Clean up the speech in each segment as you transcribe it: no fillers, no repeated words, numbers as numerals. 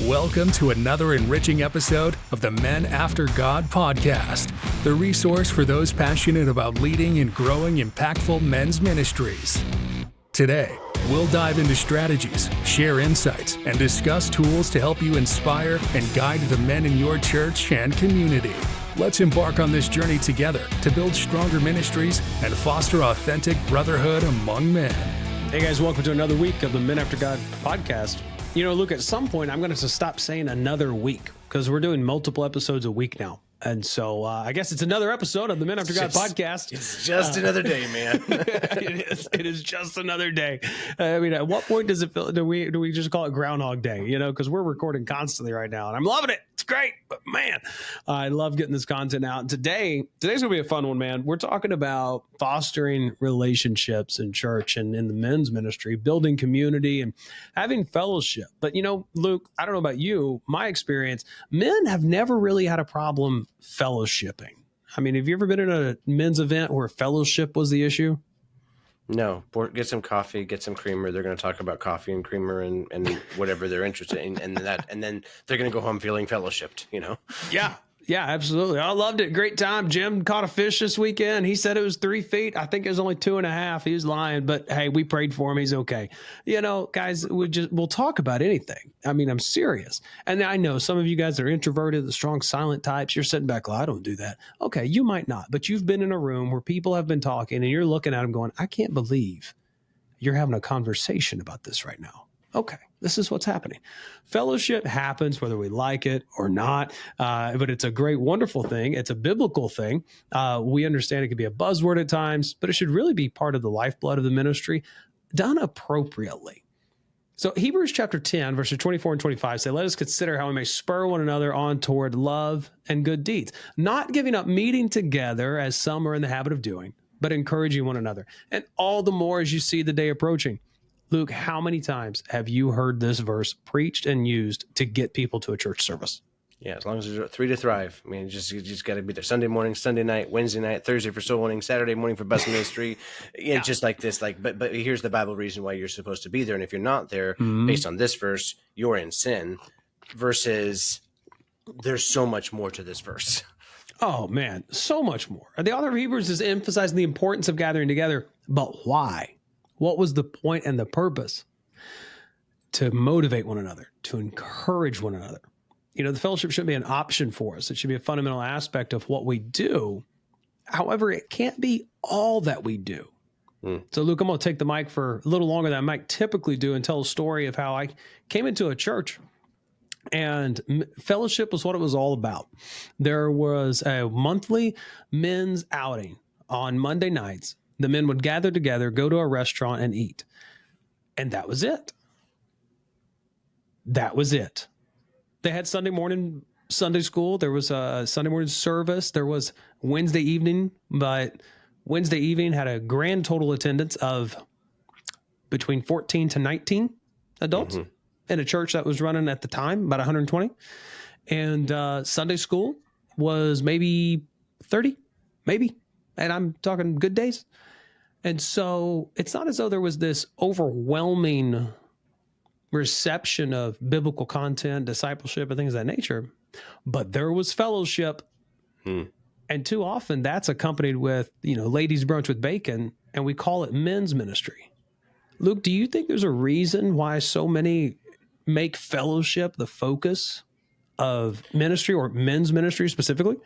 Welcome to another enriching episode of the Men After God podcast, the resource for those passionate about leading and growing impactful men's ministries. Today, we'll dive into strategies, share insights, and discuss tools to help you inspire and guide the men in your church and community. Let's embark on this journey together to build stronger ministries and foster authentic brotherhood among men. Hey guys, welcome to another week of the Men After God podcast. You know, Luke, at some point I'm going to stop saying another week because we're doing multiple episodes a week now. And so I guess it's another episode of the Men After God podcast. It's just another day, man. It is just another day. I mean, at what point does it feel? Do we just call it Groundhog Day? You know, because we're recording constantly right now, and I'm loving it. It's great, but man, I love getting this content out. And today's gonna be a fun one, man. We're talking about fostering relationships in church and in the men's ministry, building community and having fellowship. But you know, Luke, I don't know about you. My experience, men have never really had a problem fellowshipping. I mean, have you ever been in a men's event where fellowship was the issue? No, get some coffee, get some creamer. They're going to talk about coffee and creamer and whatever they're interested in, and then they're going to go home feeling fellowshipped. You know? Yeah, absolutely. I loved it. Great time. Jim caught a fish this weekend. He said it was 3 feet. I think it was only 2.5. He was lying, but hey, we prayed for him. He's okay. You know, guys, we'll talk about anything. I mean, I'm serious. And I know some of you guys are introverted, the strong silent types. You're sitting back, well, I don't do that. Okay, you might not, but you've been in a room where people have been talking and you're looking at them going, I can't believe you're having a conversation about this right now. Okay, this is what's happening. Fellowship happens whether we like it or not, but it's a great, wonderful thing. It's a biblical thing. We understand it can be a buzzword at times, but it should really be part of the lifeblood of the ministry, done appropriately. So Hebrews chapter 10, verses 24 and 25 say, let us consider how we may spur one another on toward love and good deeds, not giving up meeting together as some are in the habit of doing, but encouraging one another. And all the more as you see the day approaching. Luke, how many times have you heard this verse preached and used to get people to a church service? Yeah, as long as there's 3 to thrive. I mean, you just got to be there Sunday morning, Sunday night, Wednesday night, Thursday for soul winning, Saturday morning for bus ministry. Yeah, just like this. But here's the Bible reason why you're supposed to be there. And if you're not there, based on this verse, you're in sin. Versus, there's so much more to this verse. Oh man, so much more. The author of Hebrews is emphasizing the importance of gathering together, but why? What was the point and the purpose? To motivate one another, to encourage one another. You know, the fellowship shouldn't be an option for us. It should be a fundamental aspect of what we do. However, it can't be all that we do. So, Luke, I'm going to take the mic for a little longer than I might typically do and tell a story of how I came into a church and fellowship was what it was all about. There was a monthly men's outing on Monday nights. The men would gather together, go to a restaurant and eat. And that was it. That was it. They had Sunday morning Sunday school. There was a Sunday morning service. There was Wednesday evening, but Wednesday evening had a grand total attendance of between 14 to 19 adults in a church that was running at the time, about 120. And Sunday school was maybe 30, maybe. And I'm talking good days. And so it's not as though there was this overwhelming reception of biblical content, discipleship, and things of that nature, but there was fellowship. And too often that's accompanied with, you know, ladies' brunch with bacon, and we call it men's ministry. Luke, do you think there's a reason why so many make fellowship the focus of ministry or men's ministry specifically?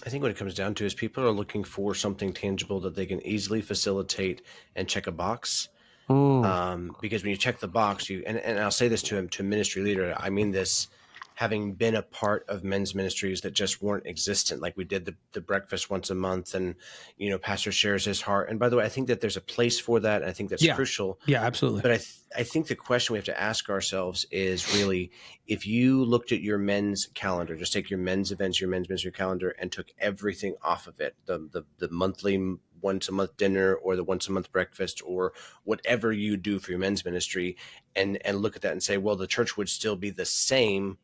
I think what it comes down to is people are looking for something tangible that they can easily facilitate and check a box. Because when you check the box, and I'll say this to a ministry leader, I mean this, having been a part of men's ministries that just weren't existent, like we did the breakfast once a month, and you know, pastor shares his heart. And by the way, I think that there's a place for that, and I think that's crucial. Yeah, absolutely. But I think the question we have to ask ourselves is really, if you looked at your men's calendar, just take your men's events, your men's ministry calendar, and took everything off of it, the monthly once a month dinner or the once a month breakfast or whatever you do for your men's ministry, and look at that and say, well, the church would still be the same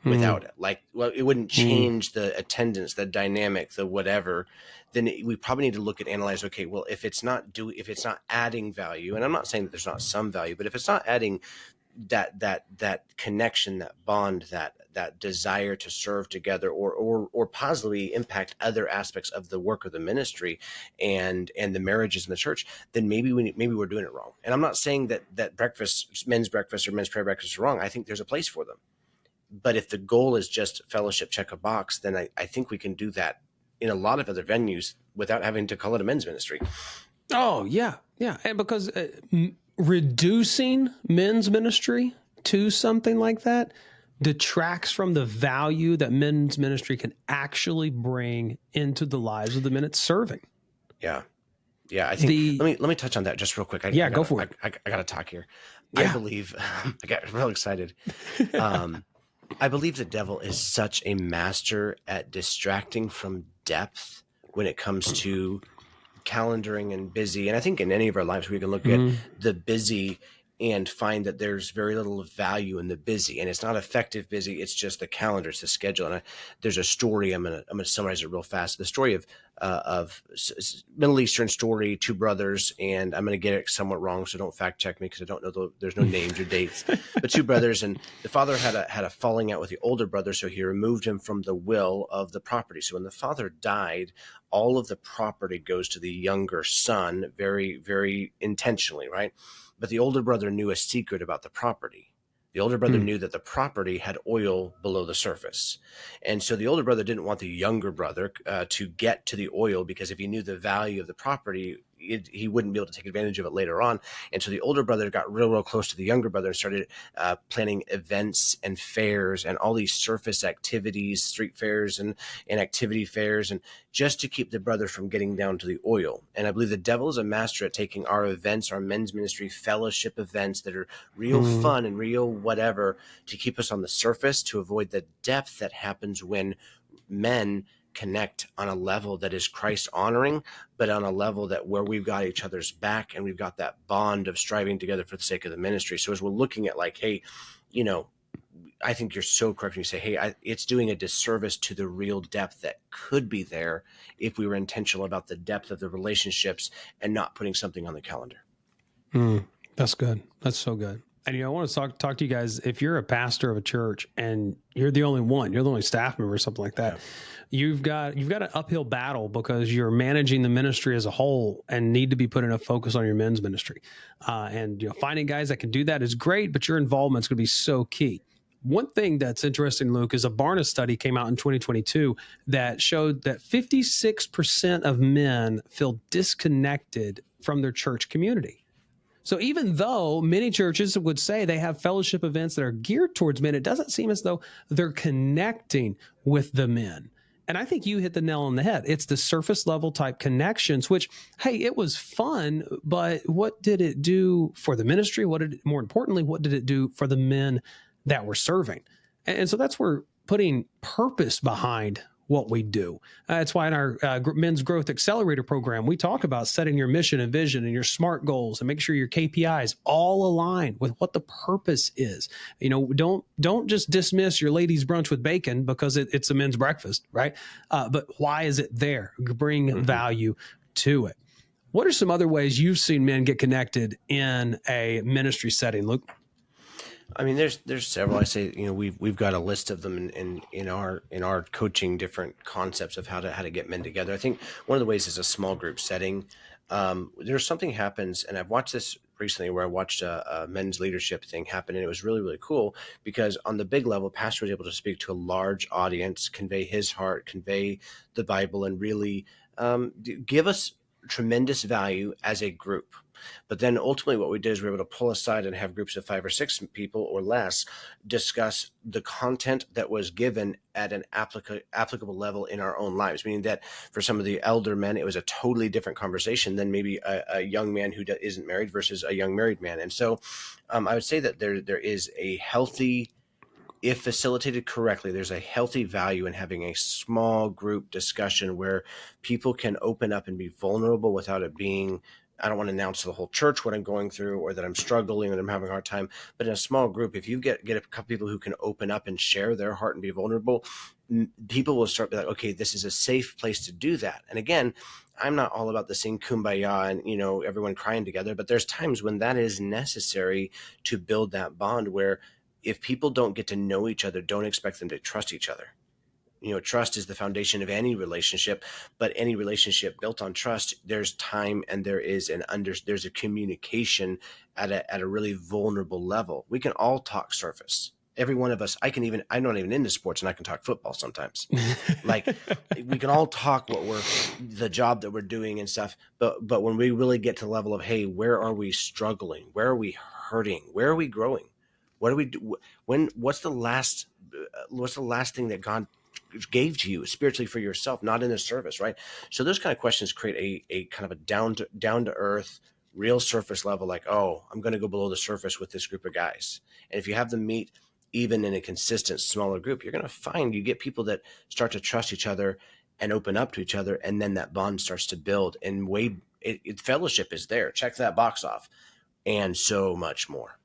without it. Like, well, it wouldn't change the attendance, the dynamic, the whatever. Then we probably need to look at analyze. Okay, well, if it's not adding value, and I'm not saying that there's not some value, but if it's not adding that connection, that bond, that desire to serve together, or positively impact other aspects of the work of the ministry and the marriages in the church, then maybe we're doing it wrong. And I'm not saying that breakfast, men's breakfast or men's prayer breakfast are wrong. I think there's a place for them. But if the goal is just fellowship, check a box, then I think we can do that in a lot of other venues without having to call it a men's ministry. Oh, yeah. Yeah. And because reducing men's ministry to something like that detracts from the value that men's ministry can actually bring into the lives of the men it's serving. Yeah. Yeah. I think let me touch on that just real quick. Go for it. I got to talk here. Yeah. I believe I got real excited. I believe the devil is such a master at distracting from depth when it comes to calendaring and busy. And I think in any of our lives, we can look at the busy and find that there's very little value in the busy, and it's not effective busy. It's just the calendar, it's the schedule. And there's a story. I'm gonna summarize it real fast. The story of Middle Eastern story, two brothers, and I'm gonna get it somewhat wrong, so don't fact check me because I don't know. There's no names or dates, but two brothers, and the father had a falling out with the older brother, so he removed him from the will of the property. So when the father died, all of the property goes to the younger son, very, very intentionally, right? But the older brother knew a secret about the property. The older brother knew that the property had oil below the surface. And so the older brother didn't want the younger brother to get to the oil, because if he knew the value of the property, he wouldn't be able to take advantage of it later on. And so the older brother got real close to the younger brother and started planning events and fairs and all these surface activities, street fairs and activity fairs, and just to keep the brother from getting down to the oil. And I believe the devil is a master at taking our events, our men's ministry fellowship events that are real fun and real whatever, to keep us on the surface, to avoid the depth that happens when men connect on a level that is Christ honoring, but on a level that where we've got each other's back and we've got that bond of striving together for the sake of the ministry. So as we're looking at like, hey, I think you're so correct when you say, hey, it's doing a disservice to the real depth that could be there if we were intentional about the depth of the relationships and not putting something on the calendar. That's good. That's so good. And I want to talk to you guys. If you're a pastor of a church and you're the only staff member or something like that, you've got an uphill battle because you're managing the ministry as a whole and need to be putting a focus on your men's ministry. And finding guys that can do that is great, but your involvement is going to be so key. One thing that's interesting, Luke, is a Barna study came out in 2022 that showed that 56% of men feel disconnected from their church community. So even though many churches would say they have fellowship events that are geared towards men, it doesn't seem as though they're connecting with the men. And I think you hit the nail on the head. It's the surface level type connections, which, hey, it was fun, but what did it do for the ministry? More importantly, what did it do for the men that we're serving? And so that's where putting purpose behind what we do. That's why in our Men's Growth Accelerator program, we talk about setting your mission and vision and your SMART goals and make sure your KPIs all align with what the purpose is. Don't just dismiss your ladies' brunch with bacon because it's a men's breakfast, right? But why is it there? Bring value to it. What are some other ways you've seen men get connected in a ministry setting, Luke? I mean, there's several. I say, we've got a list of them in our coaching, different concepts of how to get men together. I think one of the ways is a small group setting. There's something happens, and I've watched this recently where I watched a men's leadership thing happen, and it was really, really cool because on the big level, pastor was able to speak to a large audience, convey his heart, convey the Bible, and really give us tremendous value as a group. But then ultimately what we did is we were able to pull aside and have groups of 5 or 6 people or less discuss the content that was given at an applicable level in our own lives, meaning that for some of the elder men, it was a totally different conversation than maybe a young man who isn't married versus a young married man. And so I would say that there is a healthy, if facilitated correctly, there's a healthy value in having a small group discussion where people can open up and be vulnerable without it being, I don't want to announce to the whole church what I'm going through or that I'm struggling or that I'm having a hard time. But in a small group, if you get a couple people who can open up and share their heart and be vulnerable, people will start to be like, okay, this is a safe place to do that. And again, I'm not all about the same kumbaya and, you know, everyone crying together, but there's times when that is necessary to build that bond where if people don't get to know each other, don't expect them to trust each other. You know, trust is the foundation of any relationship, but any relationship built on trust, there's time and there's a communication at a really vulnerable level. We can all talk surface. Every one of us, I'm not even into sports and I can talk football sometimes. Like we can all talk the job that we're doing and stuff. But when we really get to the level of, hey, where are we struggling? Where are we hurting? Where are we growing? What do we do? What's the last thing that God gave to you spiritually for yourself, not in the service, right? So those kind of questions create a kind of a down to earth, real surface level, like, oh, I'm going to go below the surface with this group of guys. And if you have them meet even in a consistent smaller group, you're going to find you get people that start to trust each other and open up to each other. And then that bond starts to build and fellowship is there. Check that box off and so much more.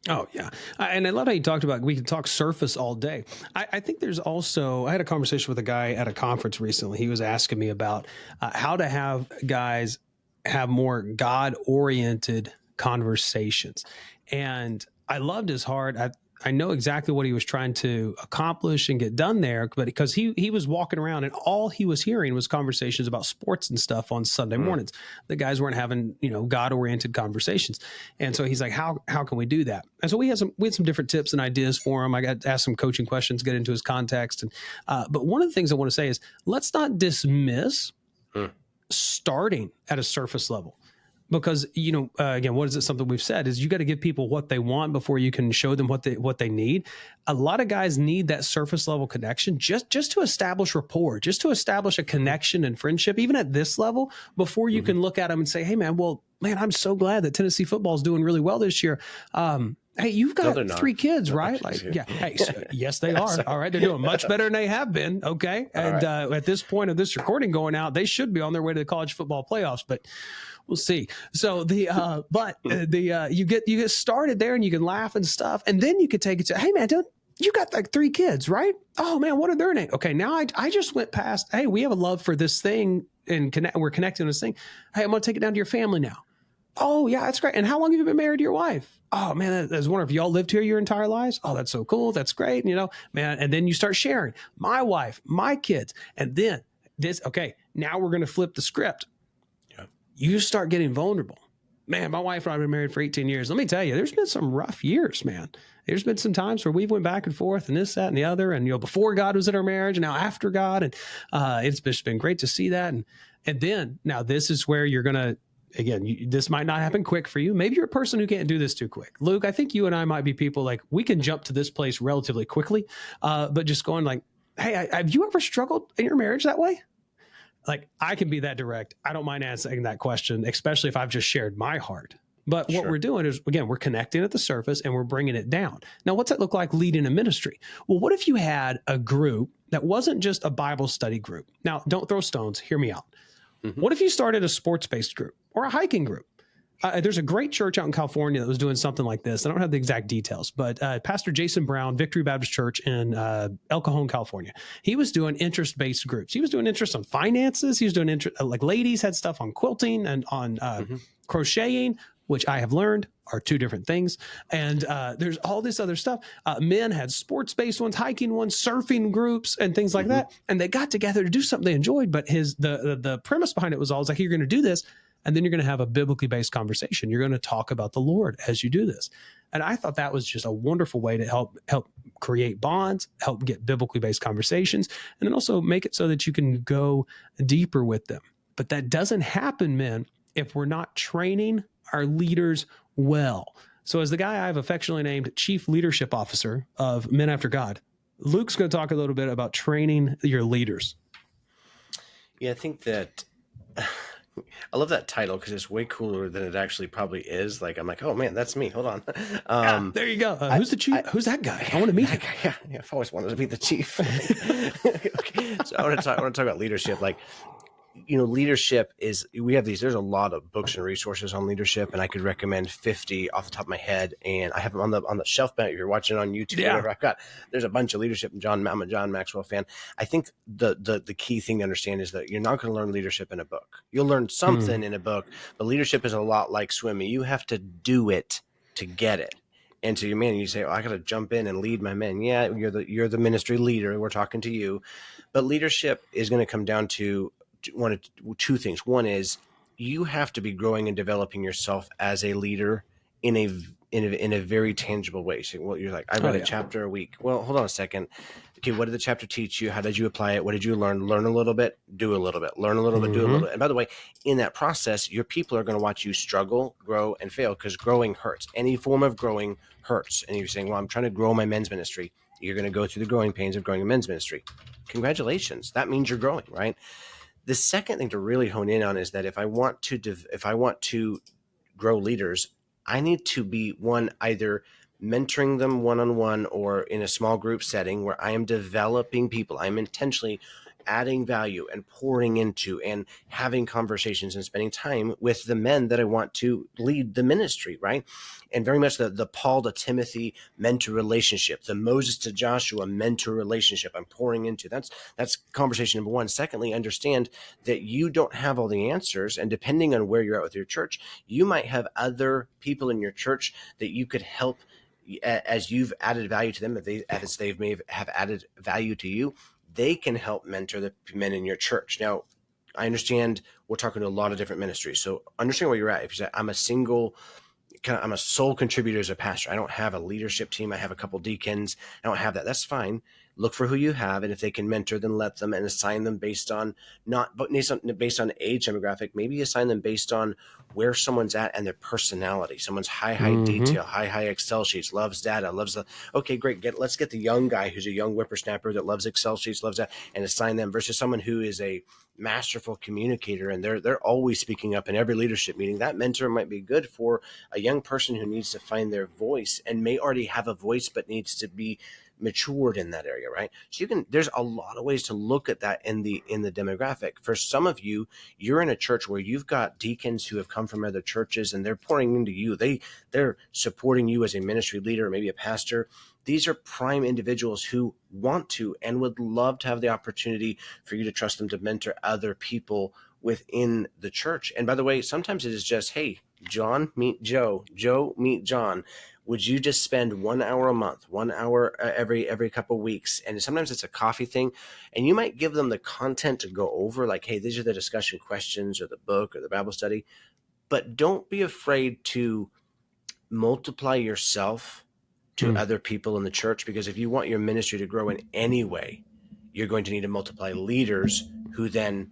Oh, yeah. And I love how you talked about, we can talk surface all day. I think there's also, I had a conversation with a guy at a conference recently. He was asking me about how to have guys have more God-oriented conversations. And I loved his heart. I know exactly what he was trying to accomplish and get done there, but because he was walking around and all he was hearing was conversations about sports and stuff on Sunday mornings. The guys weren't having, you know, God-oriented conversations. And so he's like, how can we do that? And so we had some different tips and ideas for him. I got to ask some coaching questions, get into his context. And but one of the things I want to say is let's not dismiss starting at a surface level. Because, you know, again, what is it? Something we've said is you got to give people what they want before you can show them what they need. A lot of guys need that surface level connection just to establish rapport, just to establish a connection and friendship, even at this level, before you can look at them and say, hey, man, I'm so glad that Tennessee football is doing really well this year. Hey, you've got 3 kids, right? Like, yeah. Hey, yes, they are. All right. They're doing much better than they have been. Okay. And at this point of this recording going out, they should be on their way to the college football playoffs, but we'll see. So you get started there and you can laugh and stuff. And then you could take it to, hey man, you got like 3 kids, right? Oh man, what are their names? Okay. Now I just went past, hey, we have a love for this thing and we're connecting this thing. Hey, I'm going to take it down to your family now. Oh yeah, that's great. And how long have you been married to your wife? Oh man, that's wonderful. Y'all lived here your entire lives? Oh, that's so cool. That's great. And, you know, man. And then you start sharing my wife, my kids. And then now we're going to flip the script. Yeah. You start getting vulnerable. Man, my wife and I have been married for 18 years. Let me tell you, there's been some rough years, man. There's been some times where we've went back and forth and this, that, and the other. And, you know, before God was in our marriage and now after God. And it's just been great to see that. And then now this is where you're going to, again, this might not happen quick for you. Maybe you're a person who can't do this too quick. Luke, I think you and I might be people like we can jump to this place relatively quickly, but just going like, hey, have you ever struggled in your marriage that way? Like I can be that direct. I don't mind answering that question, especially if I've just shared my heart. But what we're doing is, again, we're connecting at the surface and we're bringing it down. Now, what's that look like leading a ministry? Well, what if you had a group that wasn't just a Bible study group? Now, don't throw stones. Hear me out. Mm-hmm. What if you started a sports-based group or a hiking group? There's a great church out in California that was doing something like this. I don't have the exact details, but Pastor Jason Brown, Victory Baptist Church in El Cajon, California, he was doing interest-based groups. He was doing interest on finances. He was doing like ladies had stuff on quilting and on crocheting, which I have learned are 2 different things. And there's all this other stuff. Men had sports-based ones, hiking ones, surfing groups, and things like that. And they got together to do something they enjoyed. But the premise behind it was always like, you're going to do this, and then you're going to have a biblically based conversation. You're going to talk about the Lord as you do this. And I thought that was just a wonderful way to help create bonds, help get biblically based conversations, and then also make it so that you can go deeper with them. But that doesn't happen, men, if we're not training our leaders well. So as the guy I've affectionately named Chief Leadership Officer of Men After God, Luke's going to talk a little bit about training your leaders. Yeah, I think that I love that title because it's way cooler than it actually probably is. Like, I'm like, oh man, that's me. Hold on. There you go. Who's the chief? Who's that guy? I want to meet him. Yeah, I've always wanted to be the chief. Okay. So I want to talk about leadership. Like, leadership we have there's a lot of books and resources on leadership, and I could recommend 50 off the top of my head, and I have them on the shelf back. If you're watching on YouTube, whatever, there's a bunch of leadership. I'm a John Maxwell fan. I think the key thing to understand is that you're not going to learn leadership in a book. You'll learn something in a book, but leadership is a lot like swimming. You have to do it to get it. And to your man, you say, I got to jump in and lead my men. Yeah, you're the ministry leader. We're talking to you. But leadership is going to come down to two things. One is you have to be growing and developing yourself as a leader in a very tangible way. So, well, you're like, I read a chapter a week. Well, hold on a second. Okay, what did the chapter teach you? How did you apply it? What did you learn? Learn a little bit, do a little bit, learn a little bit, do a little bit. And by the way, in that process, your people are going to watch you struggle, grow, and fail, because growing hurts. Any form of growing hurts. And you're saying, well, I'm trying to grow my men's ministry. You're going to go through the growing pains of growing a men's ministry. Congratulations. That means you're growing, right? The second thing to really hone in on is that if I want to grow leaders, I need to be either mentoring them one-on-one or in a small group setting where I am developing people. I'm intentionally adding value and pouring into and having conversations and spending time with the men that I want to lead the ministry, right? And very much the Paul to Timothy mentor relationship, the Moses to Joshua mentor relationship I'm pouring into. That's conversation number one. Secondly, understand that you don't have all the answers. And depending on where you're at with your church, you might have other people in your church that you could help as you've added value to them, as they may have added value to you. They can help mentor the men in your church. Now, I understand we're talking to a lot of different ministries. So understand where you're at. If you say, I'm a sole contributor as a pastor. I don't have a leadership team. I have a couple deacons. I don't have that. That's fine. Look for who you have. And if they can mentor, then let them, and assign them based on based on age demographic. Maybe assign them based on where someone's at and their personality. Someone's high detail, high Excel sheets, loves data, okay, great. Let's get the young guy who's a young whippersnapper that loves Excel sheets, loves that, and assign them versus someone who is a masterful communicator and they're always speaking up in every leadership meeting. That mentor might be good for a young person who needs to find their voice and may already have a voice but needs to be matured in that area, right? So there's a lot of ways to look at that in the demographic. For some of you, you're in a church where you've got deacons who have come from other churches and they're pouring into you. They're supporting you as a ministry leader or maybe a pastor. These are prime individuals who want to and would love to have the opportunity for you to trust them to mentor other people within the church. And by the way, sometimes it is just, hey, John, meet Joe. Joe, meet John. Would you just spend 1 hour a month, 1 hour every couple of weeks? And sometimes it's a coffee thing. And you might give them the content to go over, like, hey, these are the discussion questions or the book or the Bible study. But don't be afraid to multiply yourself to other people in the church, because if you want your ministry to grow in any way, you're going to need to multiply leaders who then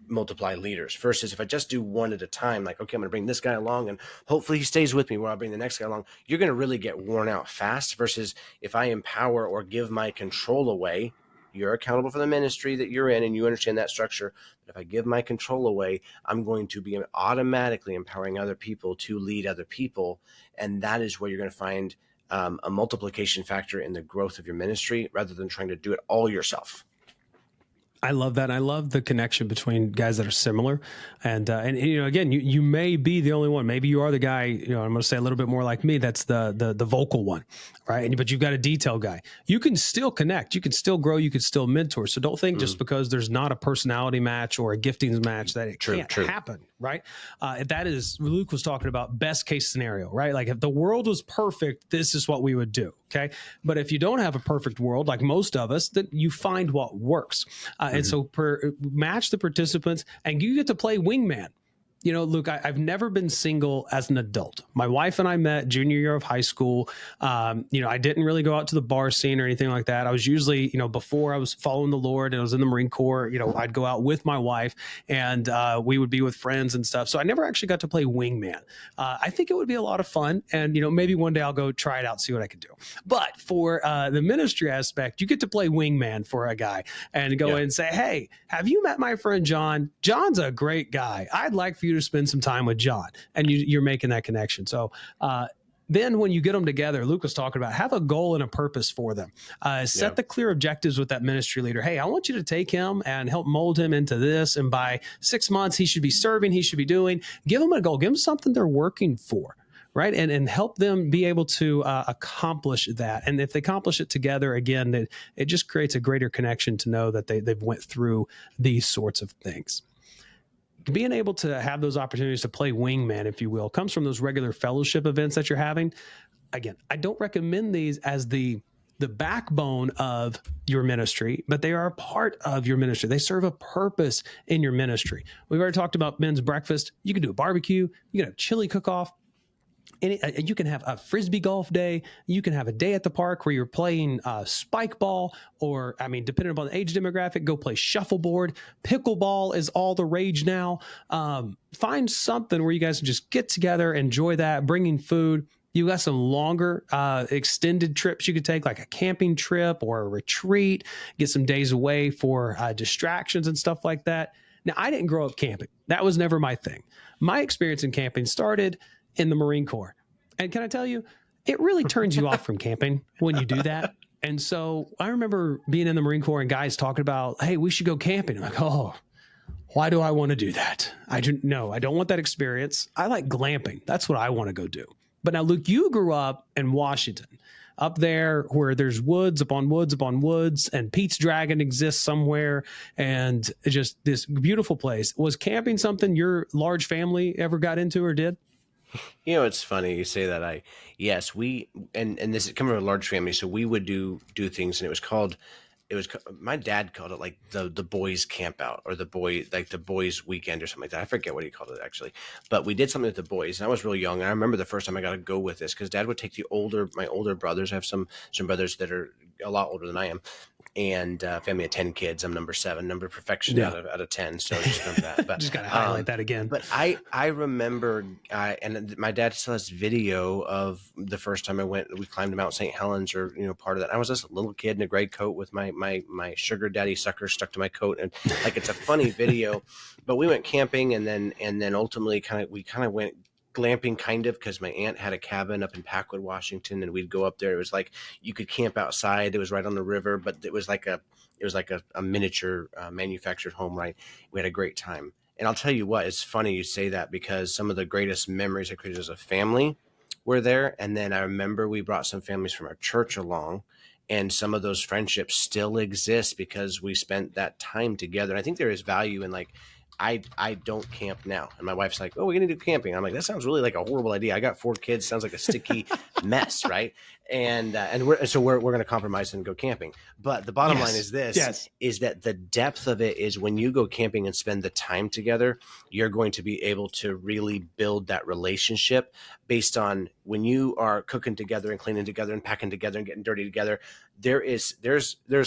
multiply leaders. Versus if I just do one at a time, like, okay, I'm going to bring this guy along and hopefully he stays with me where I'll bring the next guy along, you're going to really get worn out fast. Versus if I empower or give my control away, you're accountable for the ministry that you're in and you understand that structure. But if I give my control away, I'm going to be automatically empowering other people to lead other people. And that is where you're going to find a multiplication factor in the growth of your ministry rather than trying to do it all yourself. I love that. I love the connection between guys that are similar. And again, you may be the only one. Maybe you are the guy, I'm going to say a little bit more like me. That's the vocal one, right? But you've got a detail guy. You can still connect. You can still grow. You can still mentor. So don't think just because there's not a personality match or a giftings match that it can't happen, right? That is, Luke was talking about best case scenario, right? Like if the world was perfect, this is what we would do. Okay. But if you don't have a perfect world, like most of us, then you find what works. And so match the participants and you get to play wingman. Luke, I've never been single as an adult. My wife and I met junior year of high school. I didn't really go out to the bar scene or anything like that. I was usually, before I was following the Lord and I was in the Marine Corps, I'd go out with my wife and we would be with friends and stuff. So I never actually got to play wingman. I think it would be a lot of fun. And, maybe one day I'll go try it out, see what I can do. But for the ministry aspect, you get to play wingman for a guy and go in and say, hey, have you met my friend John? John's a great guy. I'd like for you to spend some time with John, and you're making that connection. So then when you get them together, Luke was talking about, have a goal and a purpose for them. Set the clear objectives with that ministry leader. Hey, I want you to take him and help mold him into this. And by 6 months, he should be serving, he should be doing. Give them a goal, give them something they're working for, right? And help them be able to accomplish that. And if they accomplish it together, again, it just creates a greater connection to know that they've went through these sorts of things. Being able to have those opportunities to play wingman, if you will, comes from those regular fellowship events that you're having. Again, I don't recommend these as the backbone of your ministry, but they are a part of your ministry. They serve a purpose in your ministry. We've already talked about men's breakfast. You can do a barbecue. You can have chili cook-off. You can have a Frisbee golf day. You can have a day at the park where you're playing spike ball, or, depending upon the age demographic, go play shuffleboard. Pickleball is all the rage now. Find something where you guys can just get together, enjoy that, bringing food. You got some longer extended trips you could take, like a camping trip or a retreat, get some days away for distractions and stuff like that. Now, I didn't grow up camping. That was never my thing. My experience in camping started in the Marine Corps. And can I tell you, it really turns you off from camping when you do that. And so I remember being in the Marine Corps and guys talking about, hey, we should go camping. I'm like, oh, why do I want to do that? I don't want that experience. I like glamping. That's what I want to go do. But now, Luke, you grew up in Washington, up there where there's woods upon woods upon woods, and Pete's Dragon exists somewhere, and just this beautiful place. Was camping something your large family ever got into or did? It's funny you say that. Yes, we, and this is coming from a large family, so we would do things, and it was my dad called it like the boys camp out, or the boys weekend or something like that. I forget what he called it actually, but we did something with the boys, and I was real young. And I remember the first time I got to go with this, because Dad would take my older brothers. I have some brothers that are a lot older than I am, and family of 10 kids. I'm number 7, number of perfection out of 10. So just remember that. But just got to highlight that again. But I remember, and my dad still has video of the first time I went. We climbed Mount St. Helens, or part of that. I was just a little kid in a gray coat with my sugar daddy sucker stuck to my coat, and like, it's a funny video. But we went camping, and then ultimately we went glamping, because my aunt had a cabin up in Packwood, Washington, and we'd go up there. It was like you could camp outside. It was right on the river, but it was like a miniature manufactured home. Right, we had a great time. And I'll tell you what, it's funny you say that, because some of the greatest memories I created as a family were there. And then I remember we brought some families from our church along, and some of those friendships still exist because we spent that time together. And I think there is value in, like, I don't camp now. And my wife's like, oh, we're going to do camping. I'm like, that sounds really like a horrible idea. I got 4 kids. Sounds like a sticky mess. Right. And we're going to compromise and go camping. But the bottom line is this, is that the depth of it is, when you go camping and spend the time together, you're going to be able to really build that relationship based on when you are cooking together and cleaning together and packing together and getting dirty together. There's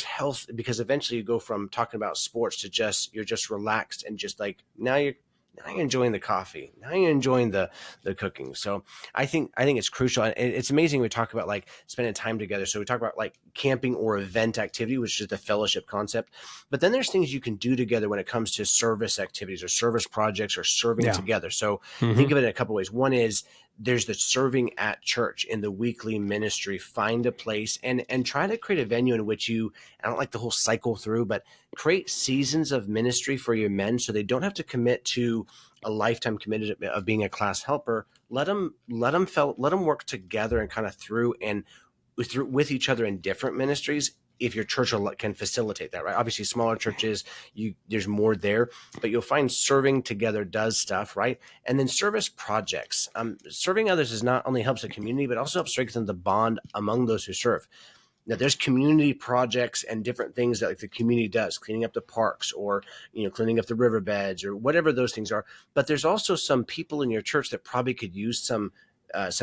health, because eventually you go from talking about sports to you're just relaxed, and just like, now you're enjoying the coffee. Now you're enjoying the cooking. So I think it's crucial. And it's amazing. We talk about like spending time together. So we talk about like camping or event activity, which is the fellowship concept. But then there's things you can do together when it comes to service activities or service projects or serving together. So think of it in a couple of ways. One is, there's the serving at church in the weekly ministry. Find a place and try to create a venue in which I don't like the whole cycle through, but create seasons of ministry for your men, so they don't have to commit to a lifetime committed of being a class helper. Let them work together and kind of through with each other in different ministries, if your church can facilitate that, right? Obviously, smaller churches, there's more there, but you'll find serving together does stuff, right? And then service projects. Serving others is not only helps the community, but also helps strengthen the bond among those who serve. Now, there's community projects and different things that like the community does, cleaning up the parks, or cleaning up the riverbeds, or whatever those things are. But there's also some people in your church that probably could use some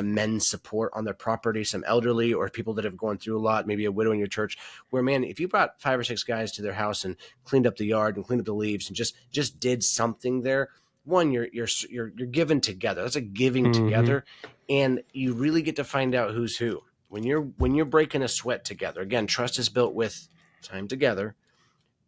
men's support on their property, some elderly, or people that have gone through a lot, maybe a widow in your church, where, man, if you brought 5 or 6 guys to their house and cleaned up the yard and cleaned up the leaves and just did something there, one, you're given together. That's a giving together, and you really get to find out who's who. When you're breaking a sweat together, again, trust is built with time together,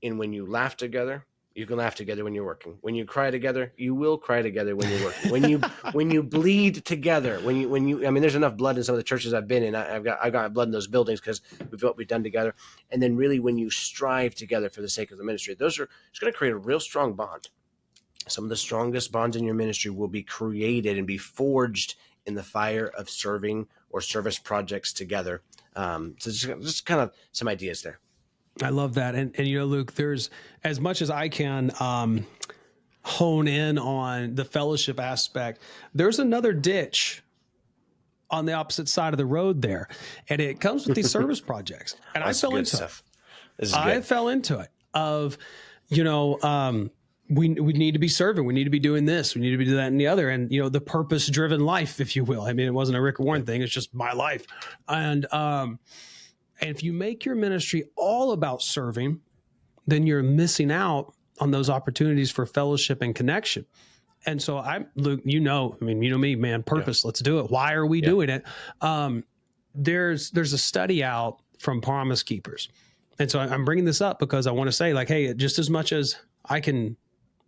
and when you laugh together, You can laugh together when you're working. When you cry together, you will cry together when you're working. When you bleed together, I mean, there's enough blood in some of the churches I've been in. I've got blood in those buildings because we've done together. And then really when you strive together for the sake of the ministry, it's going to create a real strong bond. Some of the strongest bonds in your ministry will be created and be forged in the fire of serving or service projects together. So just kind of some ideas there. I love that. And Luke, there's as much as I can hone in on the fellowship aspect, there's another ditch on the opposite side of the road there. And it comes with these service projects. And I fell into it. I fell into it of, we need to be serving. We need to be doing this. We need to be doing that and the other. And, the purpose-driven life, if you will. I mean, it wasn't a Rick Warren thing. It's just my life. And if you make your ministry all about serving, then you're missing out on those opportunities for fellowship and connection. And so Luke, you know me, man, purpose, let's do it. Why are we doing it? There's a study out from Promise Keepers. And so I'm bringing this up because I want to say, like, hey, just as much as I can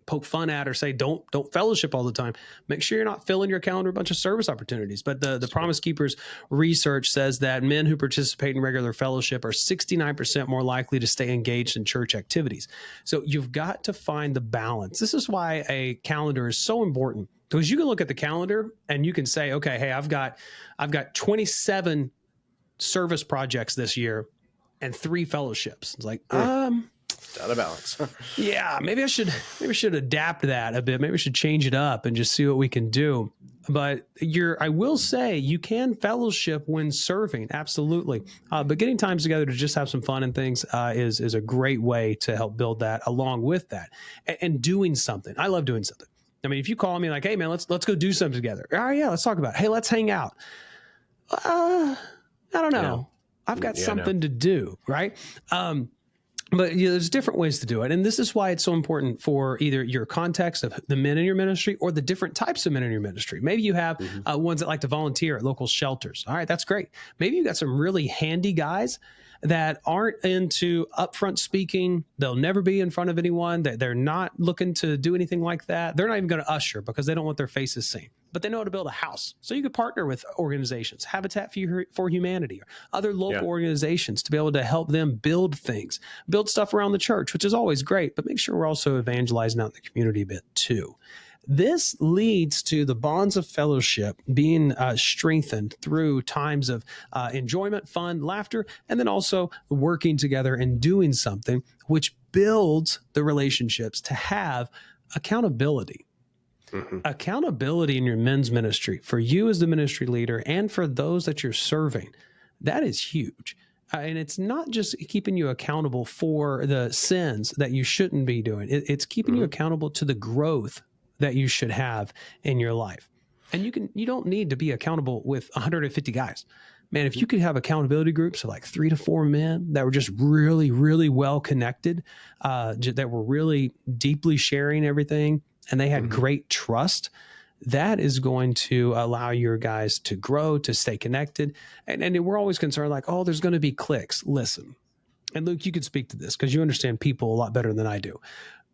poke fun at or say don't fellowship all the time, make sure you're not filling your calendar a bunch of service opportunities. But the Promise Keepers research says that men who participate in regular fellowship are 69% more likely to stay engaged in church activities. So you've got to find the balance. This is why a calendar is so important, because you can look at the calendar and you can say, okay, hey, I've got 27 service projects this year and 3 fellowships. It's like, It's out of balance. Yeah, maybe I should adapt that a bit. Maybe we should change it up and just see what we can do. But I will say you can fellowship when serving, absolutely. But getting times together to just have some fun and things is a great way to help build that along with that. And doing something. I love doing something. I mean, if you call me like, hey man, let's go do something together. All right, yeah, let's talk about it. Hey, let's hang out. I don't know. I've got something to do, right? But there's different ways to do it. And this is why it's so important for either your context of the men in your ministry or the different types of men in your ministry. Maybe you have ones that like to volunteer at local shelters. All right, that's great. Maybe you've got some really handy guys that aren't into upfront speaking. They'll never be in front of anyone. They're not looking to do anything like that. They're not even going to usher because they don't want their faces seen. But they know how to build a house. So you could partner with organizations, Habitat for Humanity, or other local organizations to be able to help them build things, build stuff around the church, which is always great, but make sure we're also evangelizing out in the community a bit too. This leads to the bonds of fellowship being strengthened through times of enjoyment, fun, laughter, and then also working together and doing something, which builds the relationships to have accountability. Accountability in your men's ministry for you as the ministry leader and for those that you're serving, that is huge. And it's not just keeping you accountable for the sins that you shouldn't be doing. It's keeping you accountable to the growth that you should have in your life. And you don't need to be accountable with 150 guys. Man, if you could have accountability groups of like 3 to 4 men that were just really, really well connected, that were really deeply sharing everything, and they had great trust, that is going to allow your guys to grow, to stay connected. And we're always concerned like, oh, there's going to be cliques. Listen, and Luke, you could speak to this because you understand people a lot better than I do.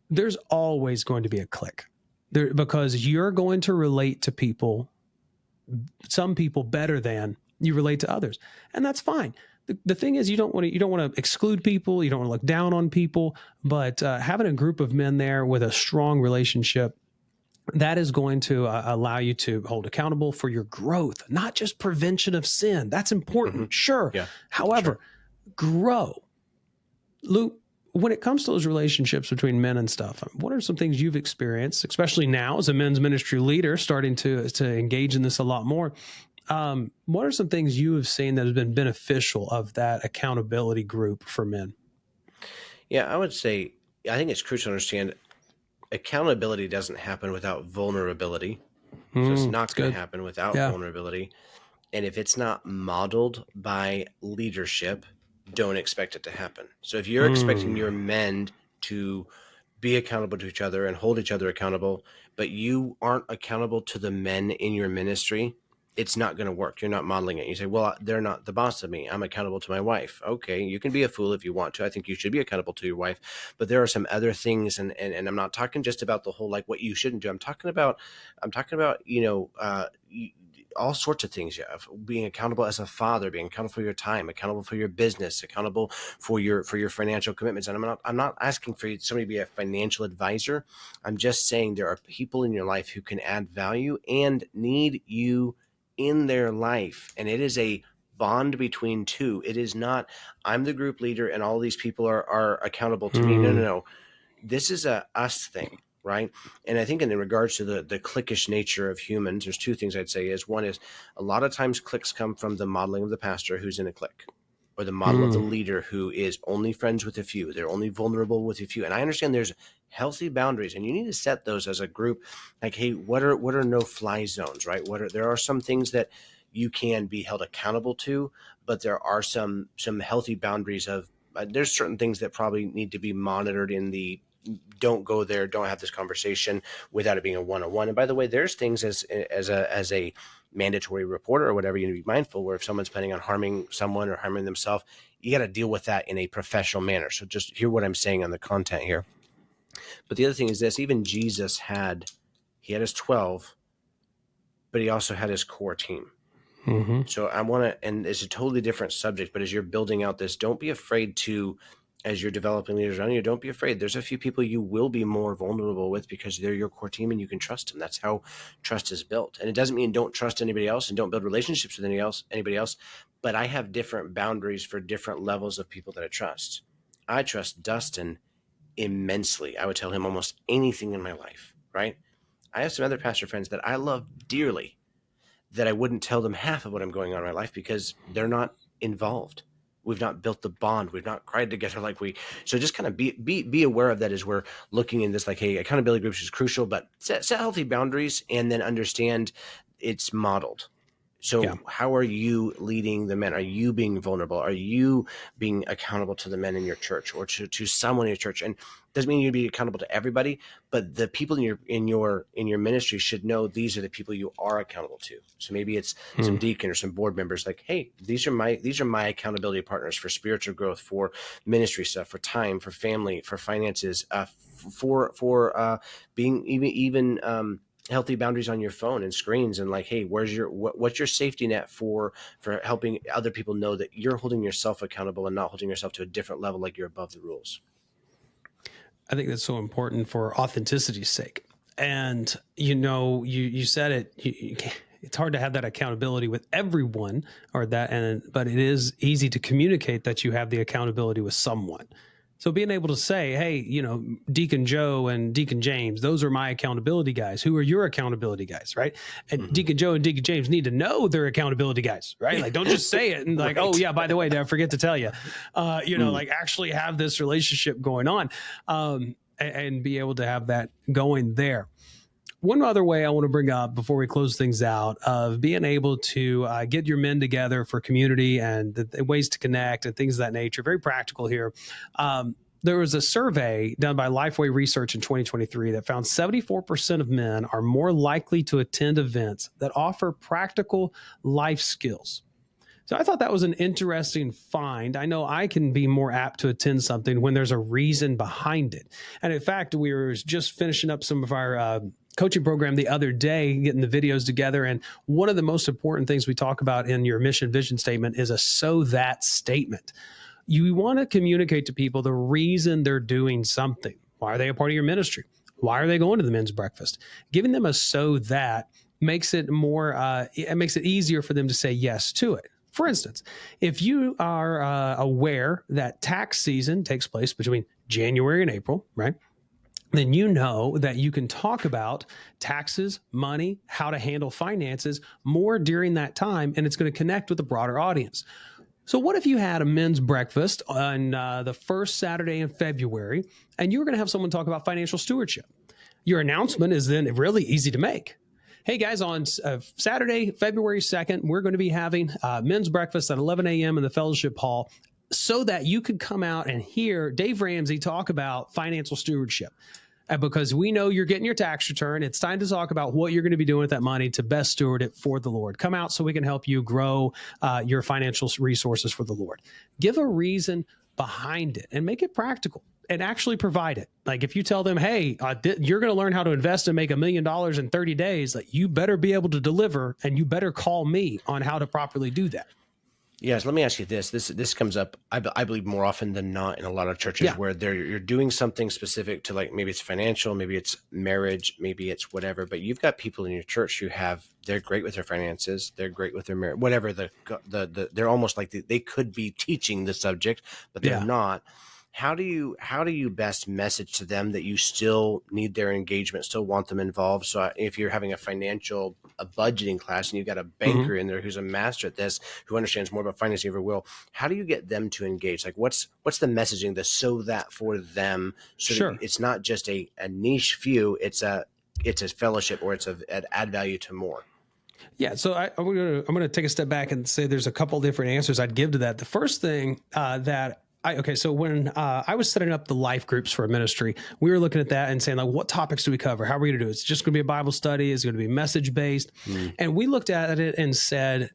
There's always going to be a clique there because you're going to relate to people, some people better than you relate to others. And that's fine. The thing is, you don't want to exclude people. You don't want to look down on people, but having a group of men there with a strong relationship, that is going to allow you to hold accountable for your growth, not just prevention of sin. That's important. Sure. Yeah, however, grow. Luke, when it comes to those relationships between men and stuff, what are some things you've experienced, especially now as a men's ministry leader, starting to engage in this a lot more? What are some things you have seen that has been beneficial of that accountability group for men? Yeah, I would say, I think it's crucial to understand accountability doesn't happen without vulnerability. So it's not going to happen without vulnerability. And if it's not modeled by leadership, don't expect it to happen. So if you're expecting your men to be accountable to each other and hold each other accountable, but you aren't accountable to the men in your ministry, it's not going to work. You're not modeling it. You say, well, they're not the boss of me. I'm accountable to my wife. Okay, you can be a fool if you want to. I think you should be accountable to your wife. But there are some other things, and I'm not talking just about the whole, like, what you shouldn't do. I'm talking about, all sorts of things. Yeah, being accountable as a father, being accountable for your time, accountable for your business, accountable for your financial commitments. And I'm not asking for somebody to be a financial advisor. I'm just saying there are people in your life who can add value and need you in their life, and it is a bond between two. It is not, I'm the group leader and all these people are accountable to me. No. This is a us thing, right? And I think in regards to the cliquish nature of humans, there's two things I'd say. One is a lot of times cliques come from the modeling of the pastor who's in a clique, or the model of the leader who is only friends with a few. They're only vulnerable with a few. And I understand there's healthy boundaries, and you need to set those as a group. Like, hey, what are no-fly zones, right? There are some things that you can be held accountable to, but there are some healthy boundaries of there's certain things that probably need to be monitored in the don't go there, don't have this conversation without it being a one-on-one. And by the way, there's things as a mandatory reporter or whatever, you need to be mindful where if someone's planning on harming someone or harming themselves, you got to deal with that in a professional manner. So just hear what I'm saying on the content here. But the other thing is this, even Jesus had his 12, but he also had his core team. Mm-hmm. So I want to, and it's a totally different subject, but as you're building out this, don't be afraid to, as you're developing leaders around you, don't be afraid. There's a few people you will be more vulnerable with because they're your core team and you can trust them. That's how trust is built. And it doesn't mean don't trust anybody else and don't build relationships with anybody else. But I have different boundaries for different levels of people that I trust. I trust Dustin immensely. I would tell him almost anything in my life, right? I have some other pastor friends that I love dearly that I wouldn't tell them half of what I'm going on in my life because they're not involved. We've not built the bond. We've not cried together so just kind of be aware of that as we're looking in this, like, hey, accountability groups is crucial, but set healthy boundaries and then understand it's modeled. So How are you leading the men? Are you being vulnerable? Are you being accountable to the men in your church or to someone in your church? And it doesn't mean you be accountable to everybody, but the people in your ministry should know these are the people you are accountable to. So maybe it's some deacon or some board members, like, hey, these are my accountability partners for spiritual growth, for ministry stuff, for time, for family, for finances, for being even healthy boundaries on your phone and screens, and like, hey, what's your safety net for helping other people know that you're holding yourself accountable and not holding yourself to a different level, like you're above the rules. I think that's so important for authenticity's sake. And you said it. It's hard to have that accountability with everyone, but it is easy to communicate that you have the accountability with someone. So being able to say, hey, Deacon Joe and Deacon James, those are my accountability guys. Who are your accountability guys, right? And Deacon Joe and Deacon James need to know they're accountability guys, right? Like, don't just say it and like, right. Oh yeah, by the way, did I forget to tell you? Like actually have this relationship going on, and be able to have that going there. One other way I want to bring up before we close things out of being able to get your men together for community and the ways to connect and things of that nature, very practical here. There was a survey done by Lifeway Research in 2023 that found 74% of men are more likely to attend events that offer practical life skills. So I thought that was an interesting find. I know I can be more apt to attend something when there's a reason behind it. And in fact, we were just finishing up some of our coaching program the other day, getting the videos together. And one of the most important things we talk about in your mission vision statement is a so that statement. You want to communicate to people the reason they're doing something. Why are they a part of your ministry? Why are they going to the men's breakfast? Giving them a so that makes it more, it makes it easier for them to say yes to it. For instance, if you are aware that tax season takes place between January and April, right? Then you know that you can talk about taxes, money, how to handle finances more during that time, and it's going to connect with a broader audience. So what if you had a men's breakfast on the first Saturday in February, and you were going to have someone talk about financial stewardship? Your announcement is then really easy to make. Hey guys, on Saturday, February 2nd, we're going to be having men's breakfast at 11 a.m. in the fellowship hall so that you could come out and hear Dave Ramsey talk about financial stewardship. because we know you're getting your tax return. It's time to talk about what you're going to be doing with that money to best steward it for the Lord. Come out so we can help you grow your financial resources for the Lord. Give a reason behind it and make it practical and actually provide it. Like if you tell them, hey, you're going to learn how to invest and make $1 million in 30 days, like you better be able to deliver and you better call me on how to properly do that. Yes, let me ask you this. This comes up, I believe, more often than not in a lot of churches where you're doing something specific to, like, maybe it's financial, maybe it's marriage, maybe it's whatever. But you've got people in your church who they're great with their finances, they're great with their marriage, whatever. They're almost like they could be teaching the subject, but they're not. How do you best message to them that you still need their engagement, still want them involved? So if you're having a budgeting class and you've got a banker in there who's a master at this, who understands more about finance than you ever will, how do you get them to engage? Like what's the messaging to sow that for them? So that it's not just a niche few, it's a fellowship, or it's an add value to more. Yeah, so I'm going to take a step back and say there's a couple different answers I'd give to that. The first thing so when I was setting up the life groups for a ministry, we were looking at that and saying, like, what topics do we cover? How are we going to do it? It's just going to be a Bible study. Is it going to be message based? And we looked at it and said,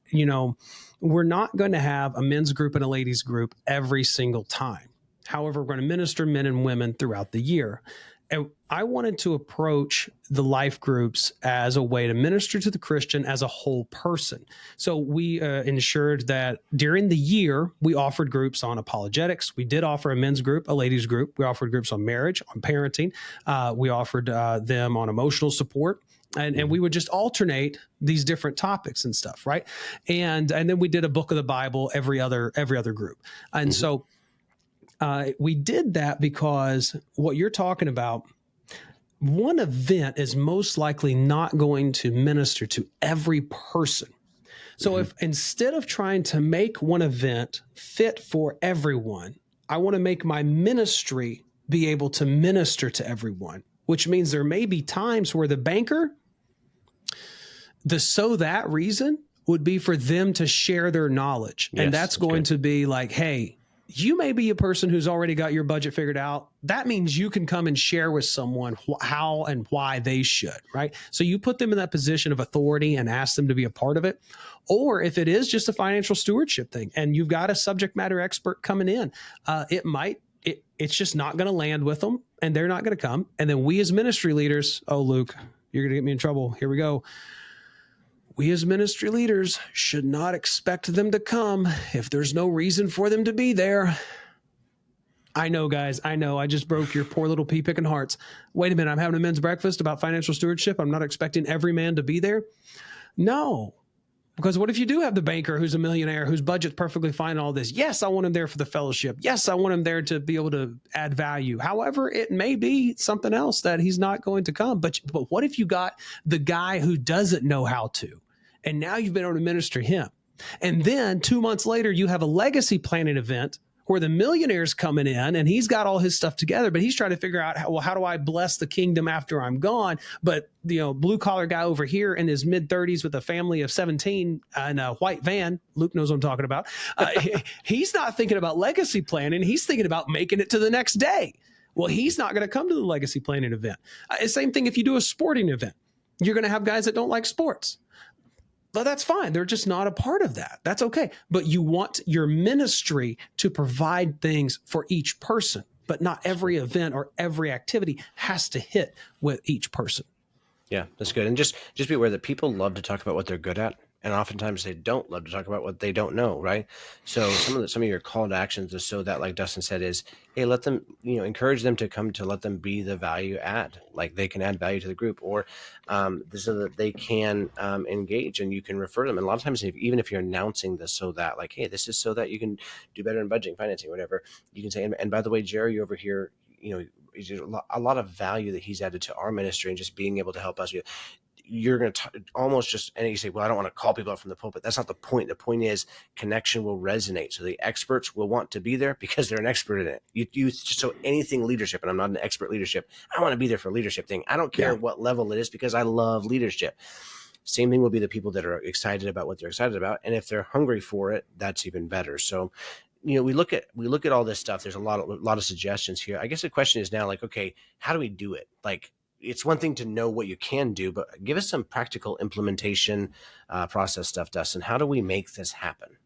we're not going to have a men's group and a ladies group every single time. However, we're going to minister men and women throughout the year. And I wanted to approach the life groups as a way to minister to the Christian as a whole person. So we ensured that during the year, we offered groups on apologetics. We did offer a men's group, a ladies group. We offered groups on marriage, on parenting. We offered them on emotional support. And we would just alternate these different topics and stuff, right? And then we did a book of the Bible every other group. And so we did that because what you're talking about, one event is most likely not going to minister to every person. So if instead of trying to make one event fit for everyone, I want to make my ministry be able to minister to everyone, which means there may be times where the banker, that reason would be for them to share their knowledge. Yes, and that's going to be like, hey, you may be a person who's already got your budget figured out. That means you can come and share with someone how and why they should, right? So you put them in that position of authority and ask them to be a part of it. Or if it is just a financial stewardship thing and you've got a subject matter expert coming in, it's just not going to land with them and they're not going to come. And then we as ministry leaders, oh, Luke, you're going to get me in trouble. Here we go. We as ministry leaders should not expect them to come if there's no reason for them to be there. I know, guys. I know. I just broke your poor little pea-picking hearts. Wait a minute. I'm having a men's breakfast about financial stewardship. I'm not expecting every man to be there. No. Because what if you do have the banker who's a millionaire, whose budget's perfectly fine and all this? Yes, I want him there for the fellowship. Yes, I want him there to be able to add value. However, it may be something else that he's not going to come. But what if you got the guy who doesn't know how to? And now you've been able to minister him. And then 2 months later, you have a legacy planning event where the millionaire's coming in and he's got all his stuff together, but he's trying to figure out, how do I bless the kingdom after I'm gone? But, blue collar guy over here in his mid 30s with a family of 17 and a white van, Luke knows what I'm talking about. He's not thinking about legacy planning. He's thinking about making it to the next day. Well, he's not going to come to the legacy planning event. Same thing if you do a sporting event. You're going to have guys that don't like sports. But that's fine. They're just not a part of that. That's okay. But you want your ministry to provide things for each person, but not every event or every activity has to hit with each person. Yeah, that's good. And just be aware that people love to talk about what they're good at. And oftentimes they don't love to talk about what they don't know, right? So some of your call to actions is so that, like Dustin said, is, hey, let them, encourage them to come, to let them be the value add, like they can add value to the group, or so that they can engage and you can refer them. And a lot of times, even if you're announcing this so that, like, hey, this is so that you can do better in budgeting, financing, whatever, you can say, and by the way, Jerry over here, a lot of value that he's added to our ministry and just being able to help us. You're going to almost just, and you say, well, I don't want to call people out from the pulpit. That's not the point. The point is connection will resonate. So the experts will want to be there because they're an expert in it. So anything leadership, and I'm not an expert leadership, I want to be there for a leadership thing. I don't care what level it is because I love leadership. Same thing will be the people that are excited about what they're excited about. And if they're hungry for it, that's even better. So we look at all this stuff. There's a lot of suggestions here. I guess the question is now, like, okay, how do we do it? Like, it's one thing to know what you can do, but give us some practical implementation process stuff, Dustin. How do we make this happen?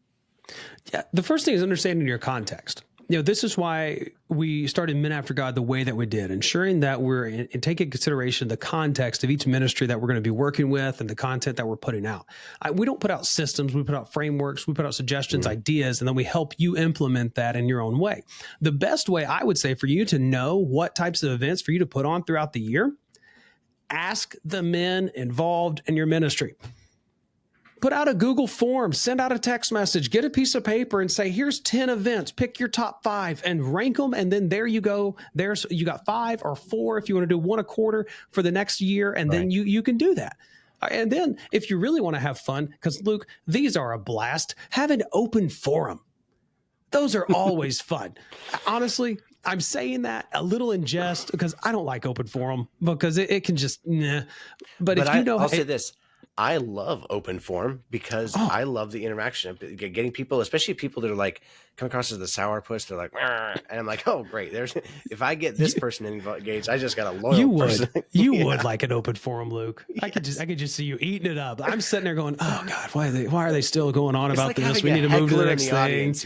Yeah, the first thing is understanding your context. This is why we started Men After God the way that we did, ensuring that we're in taking consideration the context of each ministry that we're going to be working with and the content that we're putting out. We don't put out systems, we put out frameworks, we put out suggestions, ideas, and then we help you implement that in your own way. The best way, I would say, for you to know what types of events for you to put on throughout the year, ask the men involved in your ministry. Put out a Google form, send out a text message, get a piece of paper and say, here's 10 events, pick your top 5 and rank them. And then there you go. You got 5 or 4 if you want to do 1 a quarter for the next year. And then you can do that. And then if you really want to have fun, because Luke, these are a blast, have an open forum. Those are always fun. Honestly, I'm saying that a little in jest because I don't like open forum because it can just, nah. But if you know, I'll say this. I love open forum because I love the interaction of getting people, especially people that are like come across as the sourpuss. They're like, and I'm like, oh great. If I get this person engaged, I just got a loyal person. You would like an open forum, Luke. I could just see you eating it up. I'm sitting there going, oh God, why are they still going on about this? We need to move to the next thing. Audience,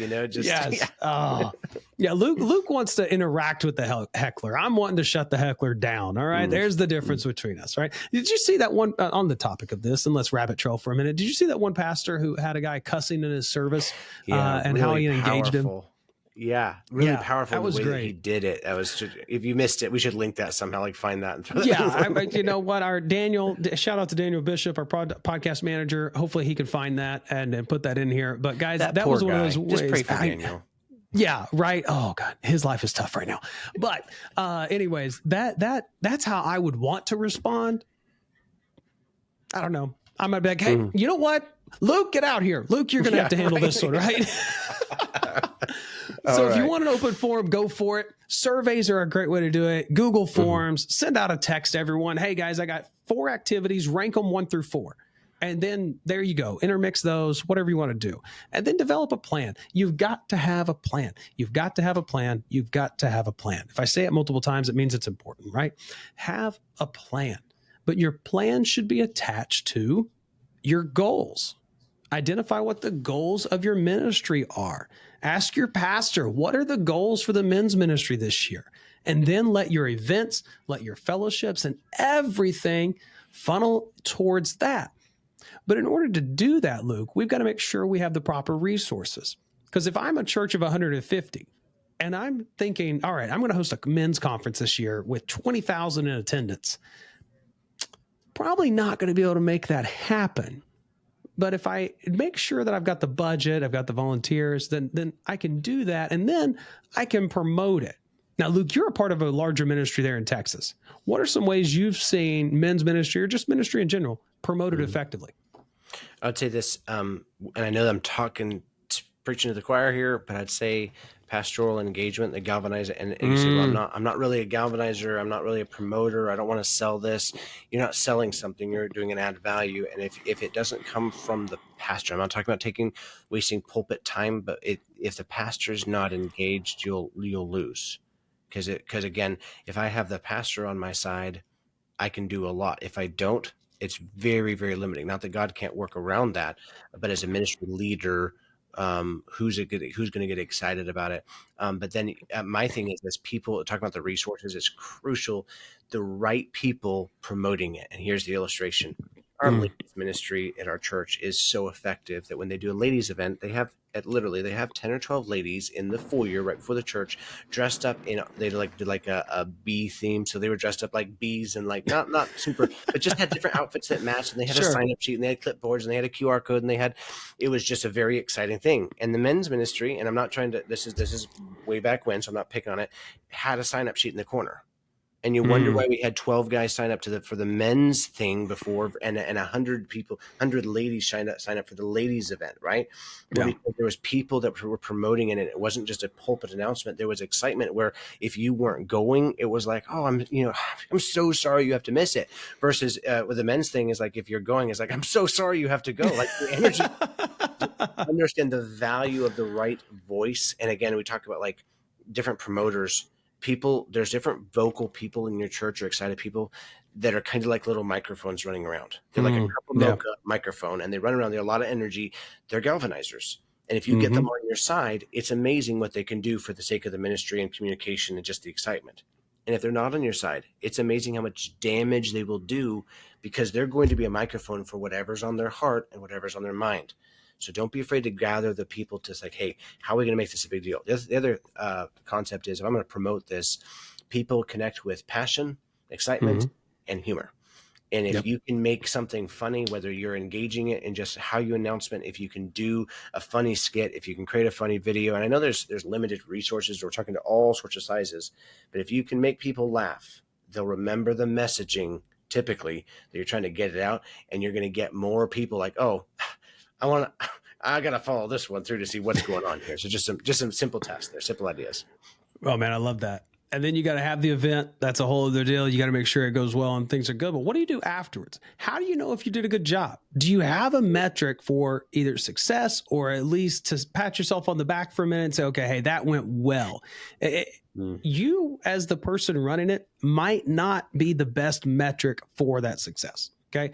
Yeah. Luke wants to interact with the heckler. I'm wanting to shut the heckler down. All right. There's the difference between us. Right. Did you see that one on the topic of this? And let's rabbit trail for a minute. Did you see that one pastor who had a guy cussing in his service and really how he engaged him? Yeah, really powerful. That was the way great. That he did it. That was just, if you missed it, we should link that somehow. Like find that. And throw that you know what? Our Daniel, shout out to Daniel Bishop, our podcast manager. Hopefully he can find that and put that in here. But guys, that was one of those ways. Just pray for Daniel. Yeah, right. Oh God, his life is tough right now. But anyways, that's how I would want to respond. I don't know. I might be like, hey, you know what? Luke, get out here. Luke, you're going to have to handle this one, right? So if you want an open forum, go for it. Surveys are a great way to do it. Google Forms, send out a text to everyone. Hey guys, I got 4 activities, rank them 1 through 4. And then there you go. Intermix those, whatever you want to do. And then develop a plan. You've got to have a plan. You've got to have a plan. You've got to have a plan. If I say it multiple times, it means it's important, right? Have a plan. But your plan should be attached to your goals. Identify what the goals of your ministry are. Ask your pastor, what are the goals for the men's ministry this year? And then let your events, let your fellowships and everything funnel towards that. But in order to do that, Luke, we've got to make sure we have the proper resources. Because if I'm a church of 150 and I'm thinking, all right, I'm going to host a men's conference this year with 20,000 in attendance, probably not going to be able to make that happen. But if I make sure that I've got the budget, I've got the volunteers, then I can do that. And then I can promote it. Now, Luke, you're a part of a larger ministry there in Texas. What are some ways you've seen men's ministry or just ministry in general promoted effectively? I'd say this, and I know I'm preaching to the choir here, but I'd say pastoral engagement, the galvanizer, and you say, well, I'm not really a galvanizer. I'm not really a promoter. I don't want to sell this. You're not selling something. You're doing an add value. And if it doesn't come from the pastor, I'm not talking about wasting pulpit time, but if the pastor's not engaged, you'll lose. Because again, if I have the pastor on my side, I can do a lot. If I don't, it's very, very limiting. Not that God can't work around that, but as a ministry leader, who's going to get excited about it? But then my thing is, as people talking about the resources, it's crucial, the right people promoting it. And here's the illustration. Our ladies ministry at our church is so effective that when they do a ladies event, they have 10 or 12 ladies in the foyer right before the church dressed up in, they did like a bee theme. So they were dressed up like bees and like not super, but just had different outfits that matched. And they had a sign up sheet and they had clipboards and they had a QR code and it was just a very exciting thing. And the men's ministry, and I'm not trying to, this is way back when, so I'm not picking on it, had a sign up sheet in the corner. And you wonder why we had 12 guys sign up for the men's thing before, and 100 ladies sign up for the ladies event, right? Yeah. Because there was people that were promoting it, and it wasn't just a pulpit announcement. There was excitement where if you weren't going, it was like, oh, I'm so sorry you have to miss it. Versus with the men's thing is like, if you're going, it's like, I'm so sorry you have to go. Like the energy, understand the value of the right voice. And again, we talk about like different promoters. There's different vocal people in your church or excited people that are kind of like little microphones running around. They're like a couple mocha microphone, and they run around. They're a lot of energy. They're galvanizers. And if you get them on your side, it's amazing what they can do for the sake of the ministry and communication and just the excitement. And if they're not on your side, it's amazing how much damage they will do, because they're going to be a microphone for whatever's on their heart and whatever's on their mind. So don't be afraid to gather the people to say, hey, how are we going to make this a big deal? The other concept is, if I'm going to promote this, people connect with passion, excitement, and humor. And if you can make something funny, whether you're engaging it in just how you announcement, if you can do a funny skit, if you can create a funny video, and I know there's limited resources, we're talking to all sorts of sizes, but if you can make people laugh, they'll remember the messaging typically that you're trying to get it out, and you're going to get more people like, oh, I got to follow this one through to see what's going on here. So just some simple tests. They're simple ideas. Oh man, I love that. And then you got to have the event. That's a whole other deal. You got to make sure it goes well and things are good. But what do you do afterwards? How do you know if you did a good job? Do you have a metric for either success or at least to pat yourself on the back for a minute and say, okay, hey, that went well? You, as the person running it, might not be the best metric for that success. Okay.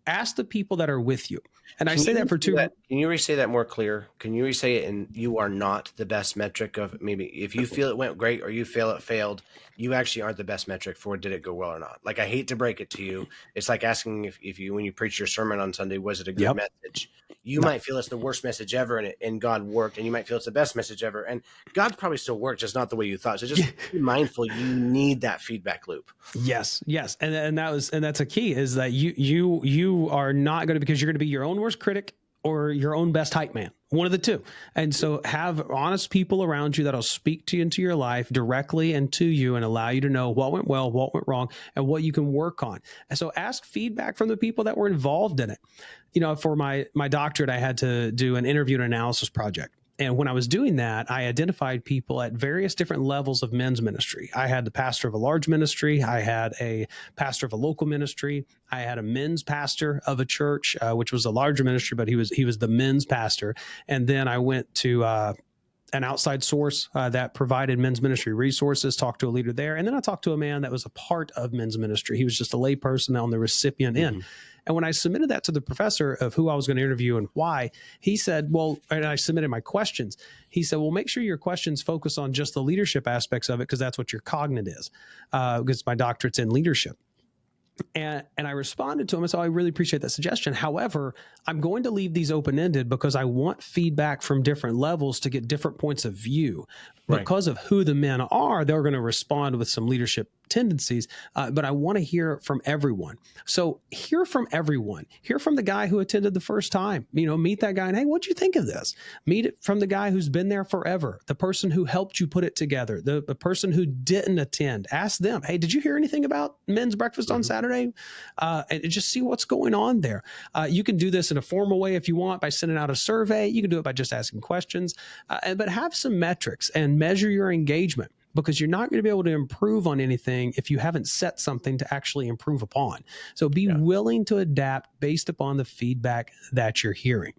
Ask the people that are with you. And I say that for two. Can you re-say that more clear? Can you re-say it? And you are not the best metric of, maybe if you feel it went great or you feel it failed, you actually aren't the best metric for did it go well or not. Like, I hate to break it to you. It's like asking if you, when you preach your sermon on Sunday, was it a good message? You might feel it's the worst message ever, and God worked, and you might feel it's the best message ever, and God probably still worked, just not the way you thought. So just be mindful. You need that feedback loop. Yes. And that's a key, is that you are not going to, because you're going to be your own worst critic or your own best hype man, one of the two. And so have honest people around you that'll speak to you into your life directly and to you, and allow you to know what went well, what went wrong, and what you can work on. And so ask feedback from the people that were involved in it. You know, for my doctorate, I had to do an interview and analysis project. And when I was doing that, I identified people at various different levels of men's ministry. I had the pastor of a large ministry. I had a pastor of a local ministry. I had a men's pastor of a church, which was a larger ministry, but he was the men's pastor. And then I went to an outside source that provided men's ministry resources, talked to a leader there. And then I talked to a man that was a part of men's ministry. He was just a lay person on the recipient end. And when I submitted that to the professor of who I was going to interview and why, he said, well, and I submitted my questions. He said, well, make sure your questions focus on just the leadership aspects of it, because that's what your cognate is, because my doctorate's in leadership. And I responded to him and said, I really appreciate that suggestion. However, I'm going to leave these open-ended because I want feedback from different levels to get different points of view. Because of who the men are, they're going to respond with some leadership tendencies, but I want to hear from everyone. So hear from everyone. Hear from the guy who attended the first time. You know, meet that guy and, hey, what'd you think of this? Meet it from the guy who's been there forever, the person who helped you put it together, the person who didn't attend. Ask them, hey, did you hear anything about men's breakfast on Saturday? And just see what's going on there. You can do this in a formal way if you want, by sending out a survey. You can do it by just asking questions, but have some metrics and measure your engagement, because you're not going to be able to improve on anything if you haven't set something to actually improve upon. So be willing to adapt based upon the feedback that you're hearing.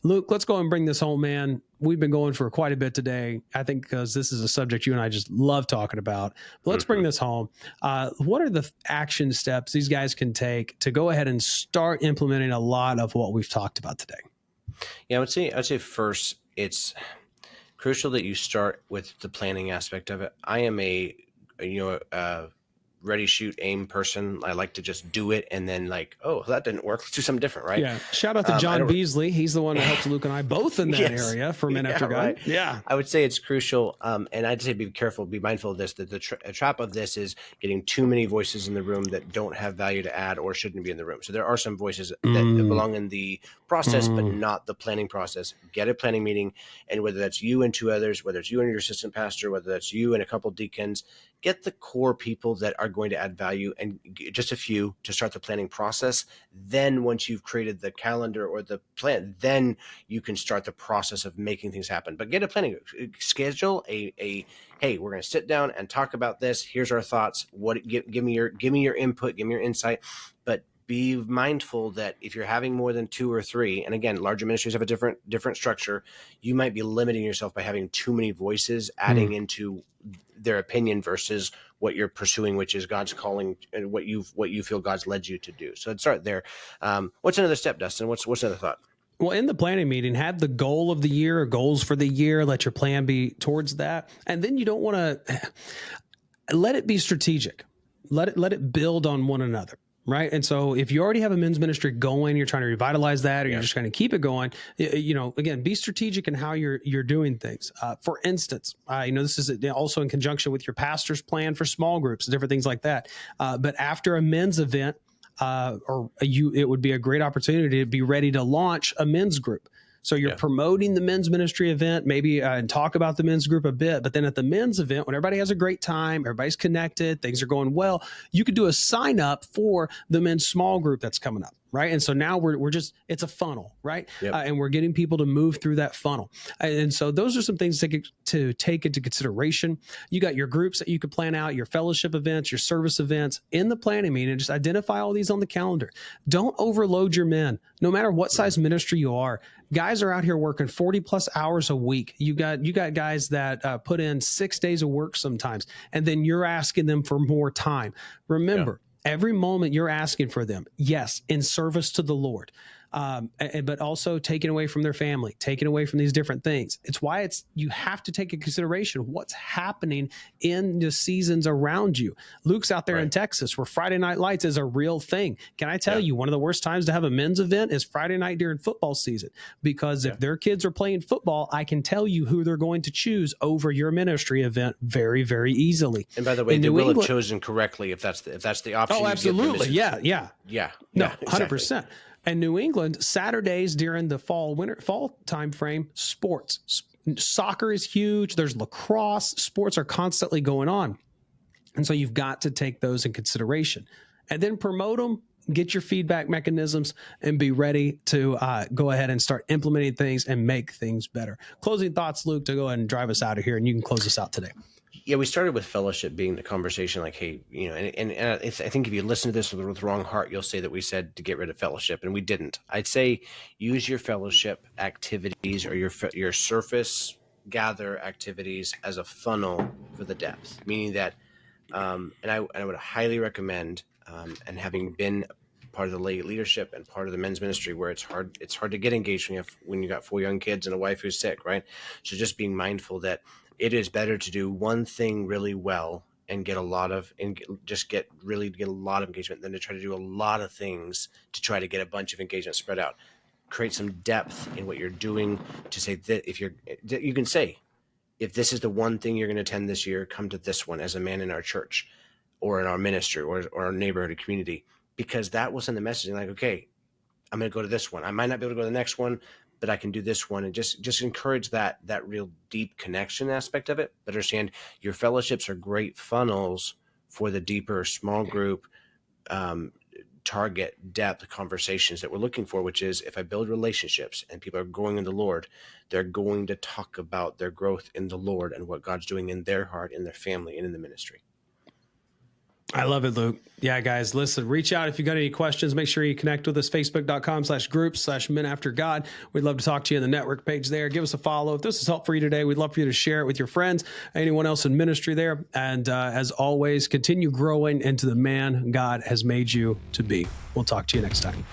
Luke, let's go and bring this home, man. We've been going for quite a bit today, I think, because this is a subject you and I just love talking about. But let's bring this home. What are the action steps these guys can take to go ahead and start implementing a lot of what we've talked about today? Yeah, I would say first, it's crucial that you start with the planning aspect of it. I am a ready, shoot, aim person. I like to just do it and then like, oh, that didn't work. Let's do something different, right? Yeah. Shout out to John Beasley. He's the one that helps Luke and I both in that area for Men After God. Right. Yeah. I would say it's crucial. And I'd say be careful, be mindful of this, that the trap of this is getting too many voices in the room that don't have value to add or shouldn't be in the room. So there are some voices that belong in the process, but not the planning process. Get a planning meeting. And whether that's you and two others, whether it's you and your assistant pastor, whether that's you and a couple deacons, get the core people that are going to add value, and just a few to start the planning process. Then once you've created the calendar or the plan, then you can start the process of making things happen. But get a planning schedule, hey, we're going to sit down and talk about this. Here's our thoughts. Give me your input, give me your insight. But be mindful that if you're having more than 2 or 3, and again, larger ministries have a different structure, you might be limiting yourself by having too many voices adding into their opinion versus what you're pursuing, which is God's calling and what you feel God's led you to do. So let's start there. What's another step, Dustin? What's another thought? Well, in the planning meeting, have the goal of the year or goals for the year. Let your plan be towards that. And then you don't want to let it be strategic. Let it build on one another. Right. And so if you already have a men's ministry going, you're trying to revitalize that, or you're just going to keep it going, again, be strategic in how you're doing things. For instance, this is also in conjunction with your pastor's plan for small groups, different things like that. But after a men's event, it would be a great opportunity to be ready to launch a men's group. So you're promoting the men's ministry event, maybe and talk about the men's group a bit. But then at the men's event, when everybody has a great time, everybody's connected, things are going well, you could do a sign up for the men's small group that's coming up. Right. And so now we're just, it's a funnel, right? Yep. And we're getting people to move through that funnel. And so those are some things to take into consideration. You got your groups that you could plan out, your fellowship events, your service events in the planning meeting, and just identify all these on the calendar. Don't overload your men, no matter what size ministry you are. Guys are out here working 40 plus hours a week. You got guys that put in 6 days of work sometimes, and then you're asking them for more time. Remember, every moment you're asking for them, yes, in service to the Lord, but also taken away from their family, taken away from these different things. It's why you have to take into consideration what's happening in the seasons around you. Luke's out there in Texas where Friday Night Lights is a real thing. Can I tell you, one of the worst times to have a men's event is Friday night during football season, because if their kids are playing football, I can tell you who they're going to choose over your ministry event very, very easily. And by the way, they will have chosen correctly if that's the option. Oh, absolutely. Yeah. No, 100%. Exactly. And New England, Saturdays during the fall time frame, sports. Soccer is huge. There's lacrosse. Sports are constantly going on. And so you've got to take those in consideration. And then promote them, get your feedback mechanisms, and be ready to go ahead and start implementing things and make things better. Closing thoughts, Luke, to go ahead and drive us out of here, and you can close us out today. Yeah, we started with fellowship being the conversation, like, hey, and I think if you listen to this with the wrong heart, you'll say that we said to get rid of fellowship, and we didn't. I'd say use your fellowship activities or your surface gather activities as a funnel for the depth, meaning that, and I would highly recommend, and having been part of the lay leadership and part of the men's ministry where it's hard to get engaged when you got 4 young kids and a wife who's sick, right? So just being mindful that it is better to do one thing really well and get a lot of engagement than to try to do a lot of things to try to get a bunch of engagement spread out. Create some depth in what you're doing to say that you can say, if this is the one thing you're going to attend this year, come to this one as a man in our church or in our ministry or our neighborhood or community, because that will send the message like, okay, I'm going to go to this one. I might not be able to go to the next one, but I can do this one, and just encourage that real deep connection aspect of it. But understand your fellowships are great funnels for the deeper small group target depth conversations that we're looking for, which is if I build relationships and people are growing in the Lord, they're going to talk about their growth in the Lord and what God's doing in their heart, in their family, and in the ministry. I love it, Luke. Yeah, guys, listen, reach out if you got any questions. Make sure you connect with us, facebook.com/groups/men-after-God. We'd love to talk to you in the network page there. Give us a follow. If this is helpful for you today, we'd love for you to share it with your friends, anyone else in ministry there. And as always, continue growing into the man God has made you to be. We'll talk to you next time.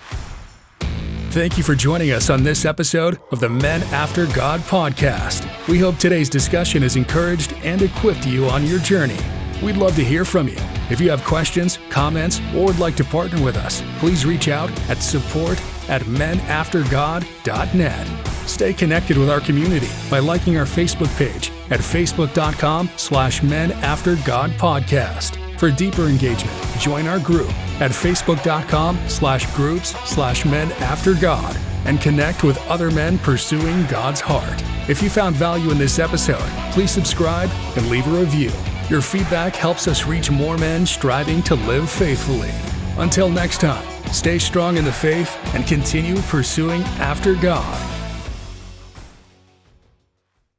Thank you for joining us on this episode of the Men After God podcast. We hope today's discussion has encouraged and equipped you on your journey. We'd love to hear from you. If you have questions, comments, or would like to partner with us, please reach out at support@menaftergod.net. Stay connected with our community by liking our Facebook page at facebook.com/menaftergodpodcast. For deeper engagement, join our group at facebook.com/groups/menaftergod and connect with other men pursuing God's heart. If you found value in this episode, please subscribe and leave a review. Your feedback helps us reach more men striving to live faithfully. Until next time, stay strong in the faith and continue pursuing after God.